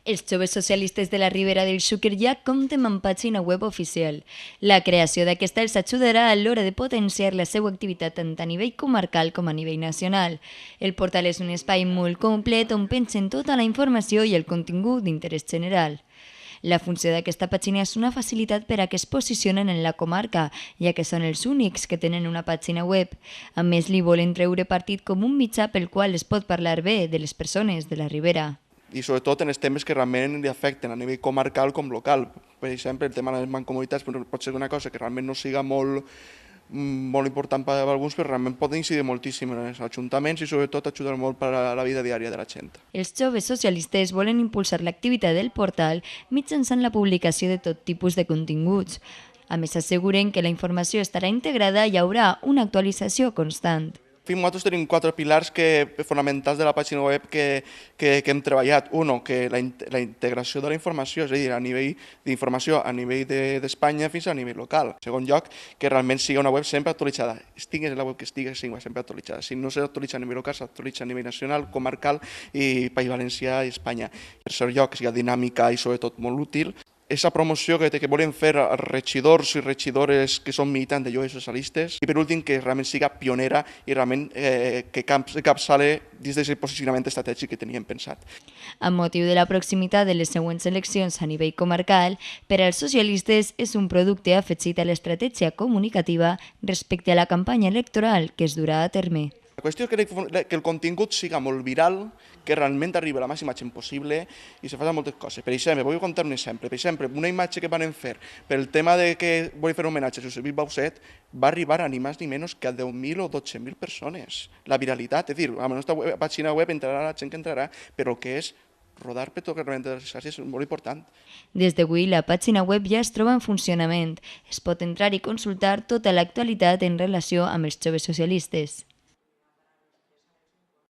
Els joves socialistes de la Ribera del Xúquer ja compten amb pàgina web oficial. La creació d'aquesta els ajudarà a l'hora de potenciar la seva activitat tant a nivell comarcal com a nivell nacional. El portal és un espai molt complet on pensen tota la informació i el contingut d'interès general. La funció d'aquesta pàgina és una facilitat per a que es posicionen en la comarca, ja que són els únics que tenen una pàgina web. A més, li volen treure partit com un mitjà pel qual es pot parlar bé de les persones de la Ribera. I sobretot en els temes que realment li afecten a nivell comarcal com local. Per exemple, el tema de les mancomunitats pot ser una cosa que realment no siga molt important per a alguns, però realment pot incidir moltíssim en els ajuntaments i sobretot ajudar molt per a la vida diària de la gent. Els joves socialistes volen impulsar l'activitat del portal mitjançant la publicació de tot tipus de continguts. A més, asseguren que la informació estarà integrada i hi haurà una actualització constant. Nosaltres tenim 4 pilars fonamentals de la pàgina web que hem treballat. Uno, que la integració de la informació, és a dir, a nivell d'informació a nivell d'Espanya fins a nivell local. En segon lloc, que realment sigui una web sempre actualitzada. Estigues en la web que estigues, sigui sempre actualitzada. Si no s'actualitza a nivell local, s'actualitza a nivell nacional, comarcal i País Valencià i Espanya. En tercer lloc, que sigui dinàmica i sobretot molt útil. Aquesta promoció que volen fer als regidors i regidores que són militants de joves socialistes i per últim que realment siga pionera i realment que capçale dins d'aquest posicionament estratègic que teníem pensat. Amb motiu de la proximitat de les següents eleccions a nivell comarcal, per als socialistes és un producte afegit a l'estratègia comunicativa respecte a la campanya electoral que es durà a terme. La qüestió és que el contingut siga molt viral, que realment arribi a la màxima gent possible i se facin moltes coses. Per exemple, vull contar un exemple. Per exemple, una imatge que van fer pel tema de que volen fer un homenatge a Josep Bauset va arribar a ni més ni menys que a 10.000 o 12.000 persones. La viralitat, és a dir, a la nostra pàgina web entrarà la gent que entrarà, però que és rodar per tot el que realment és molt important. Des d'avui, la pàgina web ja es troba en funcionament. Es pot entrar i consultar tota l'actualitat en relació amb els joves socialistes.